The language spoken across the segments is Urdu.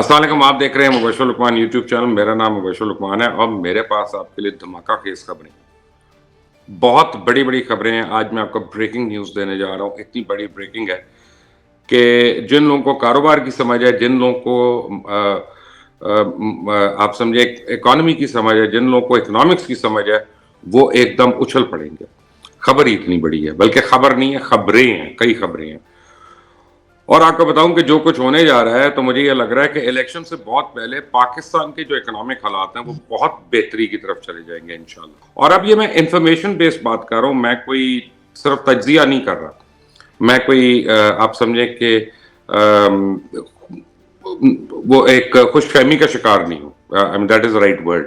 السلام علیکم. آپ دیکھ رہے ہیں مبشر لقمان یوٹیوب چینل. میرا نام مبشر لقمان ہے اور میرے پاس آپ کے لیے دھماکہ خیز خبریں ہیں. بہت بڑی بڑی خبریں ہیں. آج میں آپ کو بریکنگ نیوز دینے جا رہا ہوں. اتنی بڑی بریکنگ ہے کہ جن لوگوں کو کاروبار کی سمجھ ہے، جن لوگوں کو آپ سمجھے اکانومی کی سمجھ ہے، جن لوگوں کو اکنامکس کی سمجھ ہے، وہ ایک دم اچھل پڑیں گے. خبر ہی اتنی بڑی ہے، بلکہ خبر نہیں ہے، خبریں ہیں، کئی خبریں ہیں. اور آپ کو بتاؤں کہ جو کچھ ہونے جا رہا ہے تو مجھے یہ لگ رہا ہے کہ الیکشن سے بہت پہلے پاکستان کے جو اکنامک حالات ہیں وہ بہت بہتری کی طرف چلے جائیں گے انشاءاللہ. اور اب یہ میں انفارمیشن بیس بات کر رہا ہوں، میں کوئی صرف تجزیہ نہیں کر رہا. میں کوئی آپ سمجھیں کہ وہ ایک خوش فہمی کا شکار نہیں ہوں. دیٹ از رائٹ ورڈ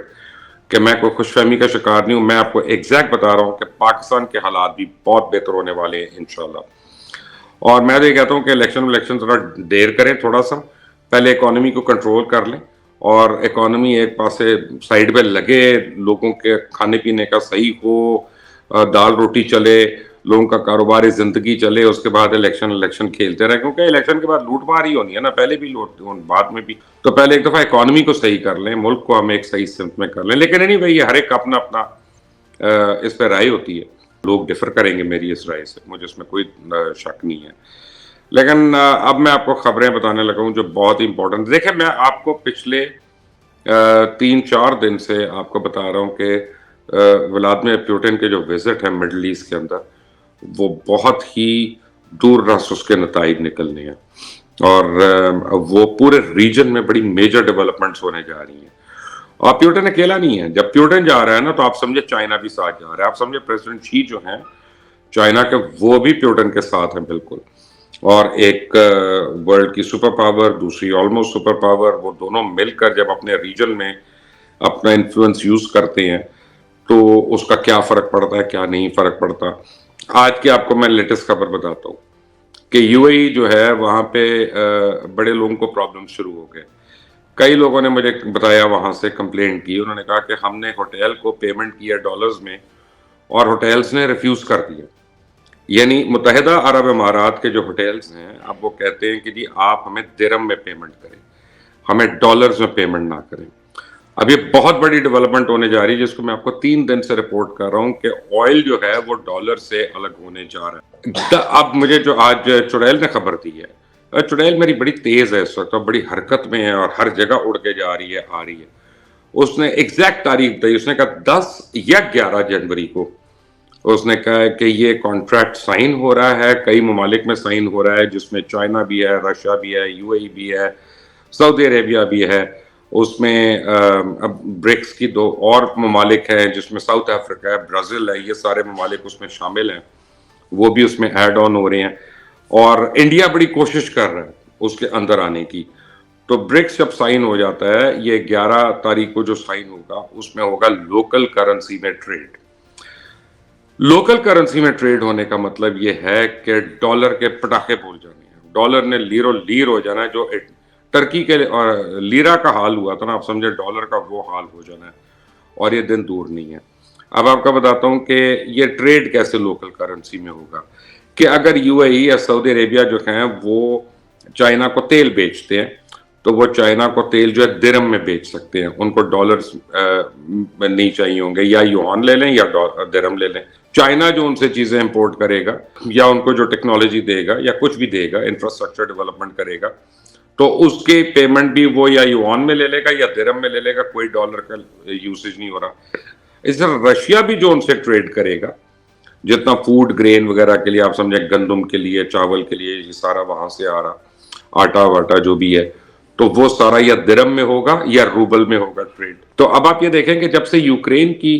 کہ میں کوئی خوش فہمی کا شکار نہیں ہوں. میں آپ کو ایگزیکٹ بتا رہا ہوں کہ پاکستان کے حالات بھی بہت بہتر ہونے والے ہیں انشاءاللہ. اور میں تو یہ کہتا ہوں کہ الیکشن ذرا دیر کریں، تھوڑا سا پہلے اکانومی کو کنٹرول کر لیں اور اکانومی ایک پاسے سائیڈ پہ لگے، لوگوں کے کھانے پینے کا صحیح ہو، دال روٹی چلے، لوگوں کا کاروباری زندگی چلے. اس کے بعد الیکشن کھیلتے رہے، کیونکہ الیکشن کے بعد لوٹ مار ہی ہونی ہے نا. پہلے بھی لوٹ، بعد میں بھی. تو پہلے ایک دفعہ اکانومی کو صحیح کر لیں، ملک کو ہم ایک صحیح سمت میں کر لیں. لیکن نہیں بھائی، ہر ایک اپنا اپنا اس پہ رائے ہوتی ہے. لوگ ڈفر کریں گے میری اس رائے سے، مجھے اس میں کوئی شک نہیں ہے. لیکن اب میں آپ کو خبریں بتانے لگا ہوں جو بہت ہی امپورٹنٹ. دیکھیں، میں آپ کو پچھلے 3-4 دن سے آپ کو بتا رہا ہوں کہ ولادمیر پیوٹن کے جو وزٹ ہے مڈل ایسٹ کے اندر، وہ بہت ہی دور رس اس کے نتائج نکلنے ہیں. اور وہ پورے ریجن میں بڑی میجر ڈیولپمنٹس ہونے جا رہی ہیں. اور پیوٹن اکیلا نہیں ہے. جب پیوٹن جا رہا ہے نا تو آپ سمجھے چائنا بھی ساتھ جا رہا ہے. آپ سمجھے پریزیڈنٹ شی جو ہیں چائنا کے، وہ بھی پیوٹن کے ساتھ ہیں بالکل. اور ایک ورلڈ کی سپر پاور، دوسری آلموسٹ سپر پاور، وہ دونوں مل کر جب اپنے ریجن میں اپنا انفلوئنس یوز کرتے ہیں تو اس کا کیا فرق پڑتا ہے، کیا نہیں فرق پڑتا. آج کی آپ کو میں لیٹسٹ خبر بتاتا ہوں کہ یو اے ای جو ہے وہاں پہ بڑے لوگوں کو پرابلم شروع ہو گئے. کئی لوگوں نے مجھے بتایا، وہاں سے کمپلینٹ کی. انہوں نے کہا کہ ہم نے ہوٹل کو پیمنٹ کیا ڈالرز میں اور ہوٹلز نے ریفیوز کر دیا. یعنی متحدہ عرب امارات کے جو ہوٹلز ہیں اب وہ کہتے ہیں کہ جی آپ ہمیں درہم میں پیمنٹ کریں، ہمیں ڈالرز میں پیمنٹ نہ کریں. اب یہ بہت بڑی ڈیولپمنٹ ہونے جا رہی ہے، جس کو میں آپ کو 3 دن سے رپورٹ کر رہا ہوں کہ آئل جو ہے وہ ڈالر سے الگ ہونے جا رہا ہے. اب مجھے جو آج چڑیل نے خبر دی ہے، چڑیل میری بڑی تیز ہے اس وقت، بڑی حرکت میں ہے اور ہر جگہ اڑ کے جا رہی ہے، آ رہی ہے. اس نے ایگزیکٹ تاریخ دی. اس نے کہا 10 یا 11 جنوری کو اس نے کہا کہ یہ کانٹریکٹ سائن ہو رہا ہے، کئی ممالک میں سائن ہو رہا ہے، جس میں چائنا بھی ہے، رشیا بھی ہے، یو اے ای بھی ہے، سعودی عربیہ بھی ہے. اس میں برکس کی 2 اور ممالک ہیں جس میں ساؤتھ افریقہ ہے، برازیل ہے. یہ سارے ممالک اس میں شامل ہیں، وہ بھی اس میں ایڈ آن ہو رہے ہیں. اور انڈیا بڑی کوشش کر رہا ہے اس کے اندر آنے کی. تو برکس جب سائن ہو جاتا ہے، یہ 11 تاریخ کو جو سائن ہوگا اس میں ہوگا لوکل کرنسی میں ٹریڈ. لوکل کرنسی میں ٹریڈ ہونے کا مطلب یہ ہے کہ ڈالر کے پٹاخے بول جانے ہیں. ڈالر نے لیر ہو جانا ہے. جو ٹرکی کے لیرا کا حال ہوا تھا نا، آپ سمجھے ڈالر کا وہ حال ہو جانا ہے. اور یہ دن دور نہیں ہے. اب آپ کا بتاتا ہوں کہ یہ ٹریڈ کیسے لوکل کرنسی میں ہوگا. کہ اگر یو اے ای یا سعودی عربیہ جو ہیں وہ چائنا کو تیل بیچتے ہیں تو وہ چائنا کو تیل جو ہے درہم میں بیچ سکتے ہیں. ان کو ڈالرز نہیں چاہیے ہوں گے، یا یوان لے لیں یا درہم لے لیں. چائنا جو ان سے چیزیں امپورٹ کرے گا یا ان کو جو ٹیکنالوجی دے گا یا کچھ بھی دے گا، انفراسٹرکچر ڈیولپمنٹ کرے گا، تو اس کے پیمنٹ بھی وہ یا یوان میں لے لے گا یا درہم میں لے لے گا. کوئی ڈالر کا یوسیج نہیں ہو رہا. اس طرح رشیا بھی جو ان سے ٹریڈ کرے گا، جتنا فوڈ گرین وغیرہ کے لیے آپ سمجھیں، گندم کے لیے، چاول کے لیے، یہ سارا وہاں سے آ رہا، آٹا واٹا جو بھی ہے، تو وہ سارا یا درہم میں ہوگا یا روبل میں ہوگا ٹریڈ. تو اب آپ یہ دیکھیں کہ جب سے یوکرین کی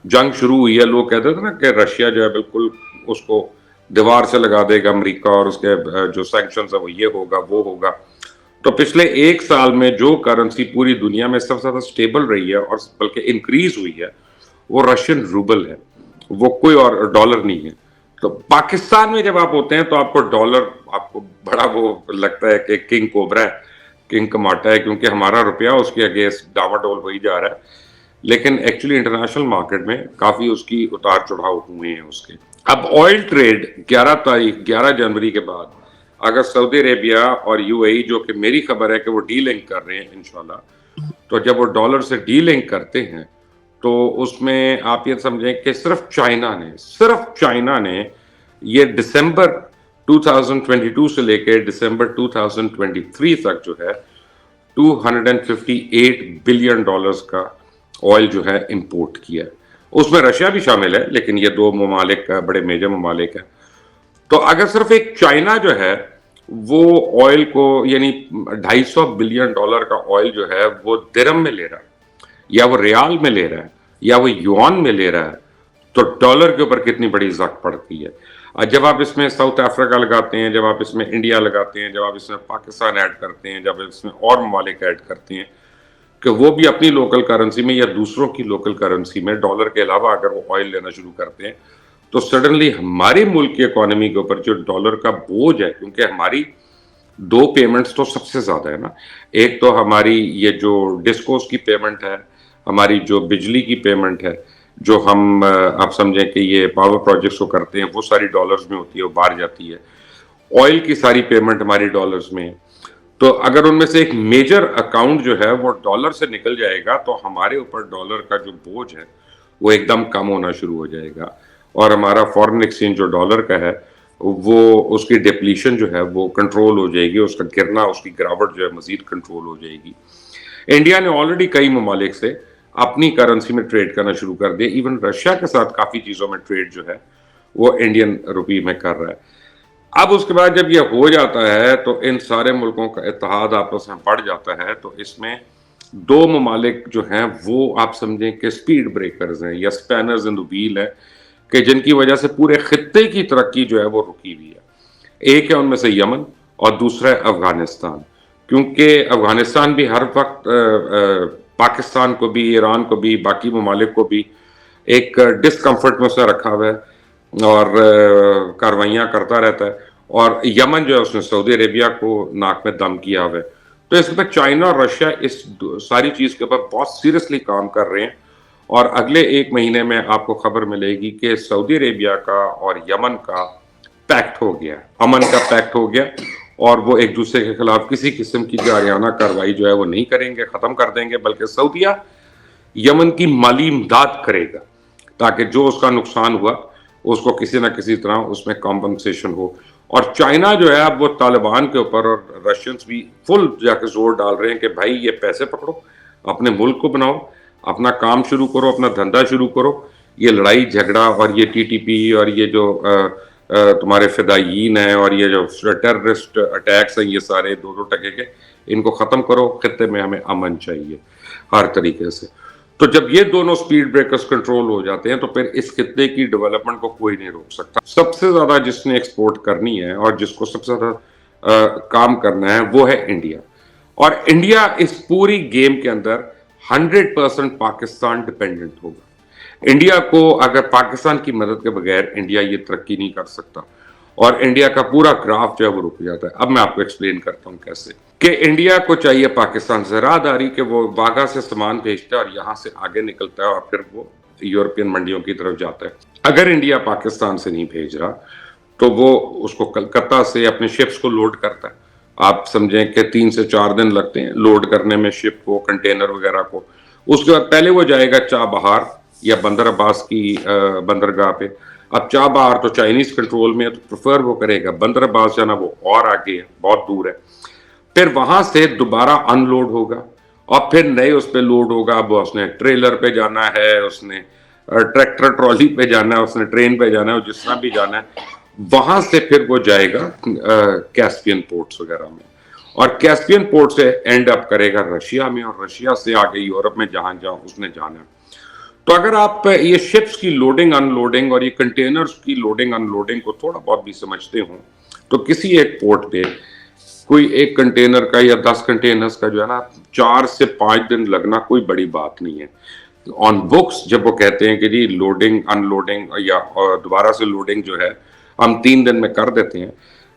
جنگ شروع ہوئی ہے، لوگ کہتے تھے نا کہ رشیا جو ہے بالکل اس کو دیوار سے لگا دے گا امریکہ، اور اس کے جو سینکشنز ہے وہ یہ ہوگا وہ ہوگا. تو پچھلے 1 سال میں جو کرنسی پوری دنیا میں سب سے زیادہ سٹیبل رہی ہے اور بلکہ انکریز ہوئی ہے، وہ رشین روبل ہے، وہ کوئی اور ڈالر نہیں ہے. تو پاکستان میں جب آپ ہوتے ہیں تو آپ کو ڈالر آپ کو بڑا وہ لگتا ہے کہ کنگ کوبرا ہے، کنگ کماٹا ہے، کیونکہ ہمارا روپیہ اس کے اگینسٹ ڈاما ڈول ہو ہی جا رہا ہے. لیکن ایکچولی انٹرنیشنل مارکیٹ میں کافی اس کی اتار چڑھاؤ ہوئے ہیں اس کے. اب آئل ٹریڈ 11 جنوری کے بعد اگر سعودی عربیہ اور یو اے ای جو کہ میری خبر ہے کہ وہ ڈی لنک کر رہے ہیں انشاءاللہ، تو جب وہ ڈالر سے ڈی لنک کرتے ہیں تو اس میں آپ یہ سمجھیں کہ صرف چائنا نے یہ دسمبر 2022 سے لے کے دسمبر 2023 تک جو ہے $258 بلین کا آئل جو ہے امپورٹ کیا ہے. اس میں رشیا بھی شامل ہے، لیکن یہ دو ممالک بڑے میجر ممالک ہیں. تو اگر صرف ایک چائنا جو ہے وہ آئل کو یعنی $250 بلین کا آئل جو ہے وہ درہم میں لے رہا ہے، یا وہ ریال میں لے رہا ہے، یا وہ یوان میں لے رہا ہے، تو ڈالر کے اوپر کتنی بڑی زق پڑتی ہے. جب آپ اس میں ساؤتھ افریقہ لگاتے ہیں، جب آپ اس میں انڈیا لگاتے ہیں، جب آپ اس میں پاکستان ایڈ کرتے ہیں، جب اس میں اور ممالک ایڈ کرتے ہیں کہ وہ بھی اپنی لوکل کرنسی میں یا دوسروں کی لوکل کرنسی میں ڈالر کے علاوہ اگر وہ آئل لینا شروع کرتے ہیں، تو سڈنلی ہمارے ملک کی اکانومی کے اوپر جو ڈالر کا بوجھ ہے، کیونکہ ہماری دو پیمنٹس تو سب سے زیادہ ہے نا. ایک تو ہماری یہ جو ڈسکوز کی پیمنٹ ہے، ہماری جو بجلی کی پیمنٹ ہے، جو ہم آپ سمجھیں کہ یہ پاور پروجیکٹس کو کرتے ہیں، وہ ساری ڈالرز میں ہوتی ہے، وہ باہر جاتی ہے. آئل کی ساری پیمنٹ ہماری ڈالرز میں ہے. تو اگر ان میں سے ایک میجر اکاؤنٹ جو ہے وہ ڈالر سے نکل جائے گا تو ہمارے اوپر ڈالر کا جو بوجھ ہے وہ ایک دم کم ہونا شروع ہو جائے گا، اور ہمارا فورن ایکسچینج جو ڈالر کا ہے وہ اس کی ڈپلیشن جو ہے وہ کنٹرول ہو جائے گی، اس کا گرنا، اس کی گراوٹ جو ہے مزید کنٹرول ہو جائے گی. انڈیا نے آلریڈی کئی ممالک سے اپنی کرنسی میں ٹریڈ کرنا شروع کر دیا. ایون رشیا کے ساتھ کافی چیزوں میں ٹریڈ جو ہے وہ انڈین روپی میں کر رہا ہے. اب اس کے بعد جب یہ ہو جاتا ہے تو ان سارے ملکوں کا اتحاد آپس میں بڑھ جاتا ہے. تو اس میں دو ممالک جو ہیں وہ آپ سمجھیں کہ سپیڈ بریکرز ہیں یا سپینرز ان دی وہیل ہیں، کہ جن کی وجہ سے پورے خطے کی ترقی جو ہے وہ رکی ہوئی ہے. ایک ہے ان میں سے یمن اور دوسرا ہے افغانستان، کیونکہ افغانستان بھی ہر وقت پاکستان کو بھی، ایران کو بھی، باقی ممالک کو بھی ایک ڈسکمفرٹ میں اسے رکھا ہوا ہے اور کاروائیاں کرتا رہتا ہے. اور یمن جو ہے اس نے سعودی عربیہ کو ناک میں دم کیا ہوا ہے. تو اس میں چائنا اور رشیا اس ساری چیز کے اوپر بہت سیریسلی کام کر رہے ہیں، اور اگلے ایک مہینے میں آپ کو خبر ملے گی کہ سعودی عربیہ کا اور یمن کا پیکٹ ہو گیا، امن کا پیکٹ ہو گیا، اور وہ ایک دوسرے کے خلاف کسی قسم کی جارحانہ کارروائی جو ہے وہ نہیں کریں گے، ختم کر دیں گے، بلکہ سعودیہ یمن کی مالی امداد کرے گا تاکہ جو اس کا نقصان ہوا اس کو کسی نہ کسی طرح اس میں کمپنسیشن ہو. اور چائنا جو ہے اب وہ طالبان کے اوپر، اور رشینز بھی فل جا کے زور ڈال رہے ہیں کہ بھائی یہ پیسے پکڑو، اپنے ملک کو بناؤ، اپنا کام شروع کرو، اپنا دھندا شروع کرو. یہ لڑائی جھگڑا اور یہ ٹی ٹی پی اور یہ جو تمہارے فدائیین ہیں اور یہ جو ٹیررسٹ اٹیکس ہیں، یہ سارے دو ٹکے کے، ان کو ختم کرو. خطے میں ہمیں امن چاہیے ہر طریقے سے. تو جب یہ دونوں سپیڈ بریکرز کنٹرول ہو جاتے ہیں تو پھر اس خطے کی ڈیولپمنٹ کو کوئی نہیں روک سکتا. سب سے زیادہ جس نے ایکسپورٹ کرنی ہے اور جس کو سب سے زیادہ کام کرنا ہے وہ ہے انڈیا. اور انڈیا اس پوری گیم کے اندر 100% پاکستان ڈپینڈنٹ ہوگا. انڈیا کو اگر پاکستان کی مدد کے بغیر انڈیا یہ ترقی نہیں کر سکتا، اور انڈیا کا پورا گراف جو ہے وہ رک جاتا ہے. اب میں آپ کو ایکسپلین کرتا ہوں کیسے. کہ انڈیا کو چاہیے پاکستان سے راہداری کہ وہ واگا سے سامان بھیجتا ہے اور یہاں سے آگے نکلتا ہے اور پھر وہ یورپین منڈیوں کی طرف جاتا ہے. اگر انڈیا پاکستان سے نہیں بھیج رہا تو وہ اس کو کلکتہ سے اپنے شپس کو لوڈ کرتا ہے. آپ سمجھیں کہ 3 سے 4 دن لگتے ہیں لوڈ کرنے میں شپ کو، کنٹینر وغیرہ کو. اس کے بعد پہلے وہ جائے گا چابہار یا بندر عباس کی بندرگاہ پہ. اب چابہار تو چائنیز کنٹرول میں ہے تو پریفر وہ کرے گا. بندر عباس جانا وہ اور آگے ہے، بہت دور ہے. پھر وہاں سے دوبارہ ان لوڈ ہوگا اور پھر نئے اس پہ لوڈ ہوگا. اب اس نے ٹریلر پہ جانا ہے، اس نے ٹریکٹر ٹرالی پہ جانا ہے، اس نے ٹرین پہ جانا ہے، جس طرح بھی جانا ہے. وہاں سے پھر وہ جائے گا کیسپین پورٹس وغیرہ میں، اور کیسپین پورٹ سے اینڈ اپ کرے گا رشیا میں، اور رشیا سے آگے یورپ میں جہاں اس نے جانا ہے. تو اگر آپ یہ شپس کی لوڈنگ ان لوڈنگ اور یہ کنٹینرز کی لوڈنگ ان لوڈنگ کو تھوڑا بہت بھی سمجھتے ہوں تو کسی ایک پورٹ پہ کوئی ایک کنٹینر کا یا 10 کنٹینرز کا جو ہے نا 4 سے 5 دن لگنا کوئی بڑی بات نہیں ہے. آن بکس جب وہ کہتے ہیں کہ جی لوڈنگ ان لوڈنگ یا دوبارہ سے لوڈنگ جو ہے ہم 3 دن میں کر دیتے ہیں،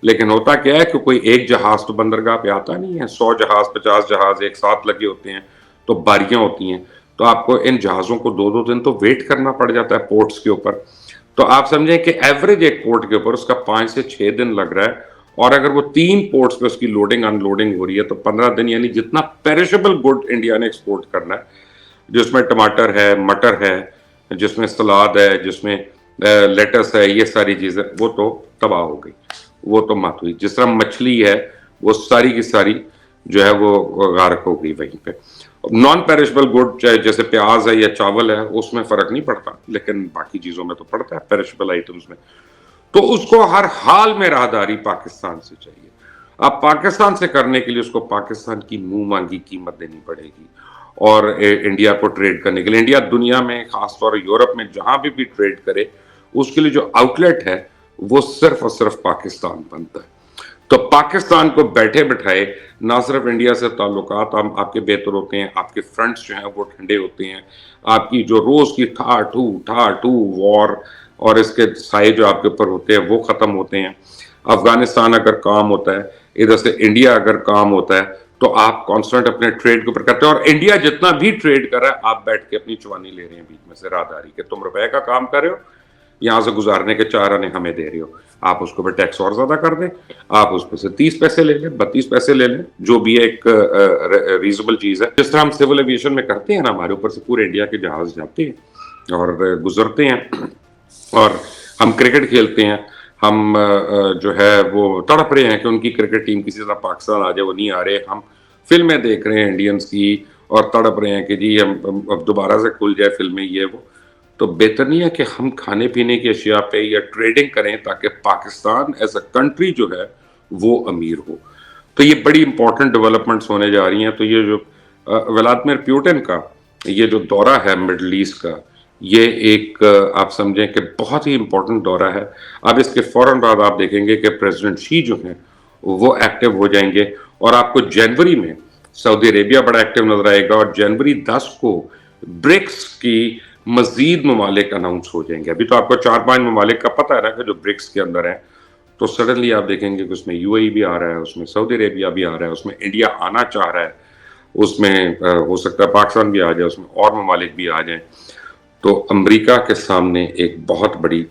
لیکن ہوتا کیا ہے کہ کوئی ایک جہاز تو بندرگاہ پہ آتا نہیں ہے. 100 جہاز 50 جہاز ایک ساتھ لگے ہوتے ہیں تو باریاں ہوتی ہیں. تو آپ کو ان جہازوں کو 2 دن تو ویٹ کرنا پڑ جاتا ہے پورٹس کے اوپر. تو آپ سمجھیں کہ ایوریج ایک پورٹ کے اوپر اس کا 5 سے 6 دن لگ رہا ہے، اور اگر وہ 3 پورٹس پہ اس کی لوڈنگ ان لوڈنگ ہو رہی ہے تو 15 دن یعنی جتنا پیرشبل گڈ انڈیا نے ایکسپورٹ کرنا ہے، جس میں ٹماٹر ہے، مٹر ہے، جس میں سلاد ہے، جس میں لیٹس ہے، یہ ساری چیزیں وہ تو تباہ ہو گئی، وہ تو مات ہوئی. جس طرح مچھلی ہے وہ ساری کی ساری جو ہے وہ غارق ہو گئی وہیں پہ. نان پیرشبل گڈ چاہے جیسے پیاز ہے یا چاول ہے اس میں فرق نہیں پڑتا، لیکن باقی چیزوں میں تو پڑتا ہے پیرشبل آئٹمس میں. تو اس کو ہر حال میں راہداری پاکستان سے چاہیے. اب پاکستان سے کرنے کے لیے اس کو پاکستان کی منہ مانگی قیمت دینی پڑے گی، اور انڈیا کو ٹریڈ کرنے کے لیے انڈیا دنیا میں خاص طور یورپ میں جہاں بھی ٹریڈ کرے اس کے لیے جو آؤٹ لیٹ ہے وہ صرف اور صرف پاکستان بنتا ہے. تو پاکستان کو بیٹھے بٹھائے نہ صرف انڈیا سے تعلقات آپ کے بہتر ہوتے ہیں، آپ کے فرنٹس جو ہیں وہ ٹھنڈے ہوتے ہیں، آپ کی جو روز کی ٹھا ٹو وار اور اس کے سائے جو آپ کے اوپر ہوتے ہیں وہ ختم ہوتے ہیں. افغانستان اگر کام ہوتا ہے، ادھر سے انڈیا اگر کام ہوتا ہے تو آپ کانسٹنٹ اپنے ٹریڈ کے اوپر کرتے ہیں. اور انڈیا جتنا بھی ٹریڈ کر رہا ہے آپ بیٹھ کے اپنی چوانی لے رہے ہیں بیچ میں سے راہداری کہ تم روپے کا کام کر رہے ہو، یہاں سے گزارنے کے 4 آنے ہمیں دے رہے ہو، آپ اس کو پہ ٹیکس اور زیادہ کر دیں، آپ اس پہ سے 30 پیسے لے لیں، 32 پیسے لے لیں، جو بھی ایک ریزنبل چیز ہے. جس طرح ہم سول ایویشن میں کرتے ہیں نا، ہمارے اوپر سے پورے انڈیا کے جہاز جاتے ہیں اور گزرتے ہیں، اور ہم کرکٹ کھیلتے ہیں، ہم جو ہے وہ تڑپ رہے ہیں کہ ان کی کرکٹ ٹیم کسی طرح پاکستان آ جائے، وہ نہیں آ رہے. ہم فلمیں دیکھ رہے ہیں انڈینز کی اور تڑپ رہے ہیں کہ جی ہم اب دوبارہ سے کھل جائے فلمیں یہ وہ. تو بہتر نہیں ہے کہ ہم کھانے پینے کی اشیاء پہ یا ٹریڈنگ کریں تاکہ پاکستان ایز اے کنٹری جو ہے وہ امیر ہو. تو یہ بڑی امپورٹنٹ ڈیولپمنٹس ہونے جا رہی ہیں. تو یہ جو ولادیمیر پیوٹن کا یہ جو دورہ ہے مڈل ایسٹ کا، یہ ایک آپ سمجھیں کہ بہت ہی امپورٹنٹ دورہ ہے. اب اس کے فوراً بعد آپ دیکھیں گے کہ پریزیڈنٹ شی جو ہیں وہ ایکٹیو ہو جائیں گے، اور آپ کو جنوری میں سعودی عربیہ بڑا ایکٹیو نظر آئے گا، اور جنوری 10 کو برکس کی مزید ممالک اناؤنس ہو جائیں گے. ابھی تو آپ کو 4-5 ممالک کا پتہ ہے نا کہ جو برکس کے اندر ہیں، تو سڈنلی آپ دیکھیں گے کہ اس میں یو اے ای بھی آ رہا ہے، اس میں سعودی عربیہ بھی آ رہا ہے، اس میں انڈیا آنا چاہ رہا ہے، اس میں ہو سکتا ہے پاکستان بھی آ جائے، اس میں اور ممالک بھی آ جائیں. تو امریکہ کے سامنے ایک بہت بڑی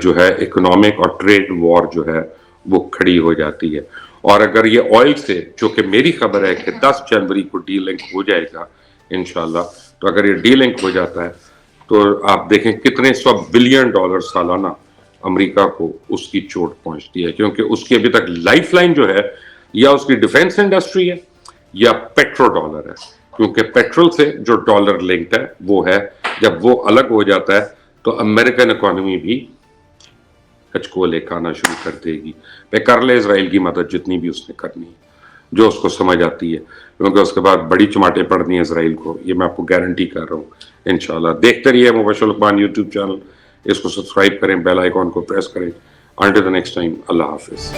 جو ہے اکنامک اور ٹریڈ وار جو ہے وہ کھڑی ہو جاتی ہے. اور اگر یہ آئل سے، جو کہ میری خبر ہے کہ 10 جنوری کو ڈی لنک ہو جائے گا انشاءاللہ، تو اگر یہ ڈی لنک ہو جاتا ہے تو آپ دیکھیں کتنے $100 بلین سالانہ امریکہ کو اس کی چوٹ پہنچتی ہے، کیونکہ اس کی ابھی تک لائف لائن جو ہے یا اس کی ڈیفنس انڈسٹری ہے یا پیٹرو ڈالر ہے. کیونکہ پیٹرول سے جو ڈالر لنکڈ ہے وہ ہے، جب وہ الگ ہو جاتا ہے تو امریکن اکانومی بھی کچکولے کھانا شروع کر دے گی. کر لے اسرائیل کی مدد جتنی بھی اس نے کرنی ہے، جو اس کو سمجھ آتی ہے، کیونکہ اس کے بعد بڑی چماٹیں پڑنی ہیں اسرائیل کو، یہ میں آپ کو گارنٹی کر رہا ہوں. انشاءاللہ دیکھتے رہیے مبشر لقمان یوٹیوب چینل، اس کو سبسکرائب کریں، بیل آئیکن کو پریس کریں. انٹل دی نیکسٹ ٹائم، اللہ حافظ.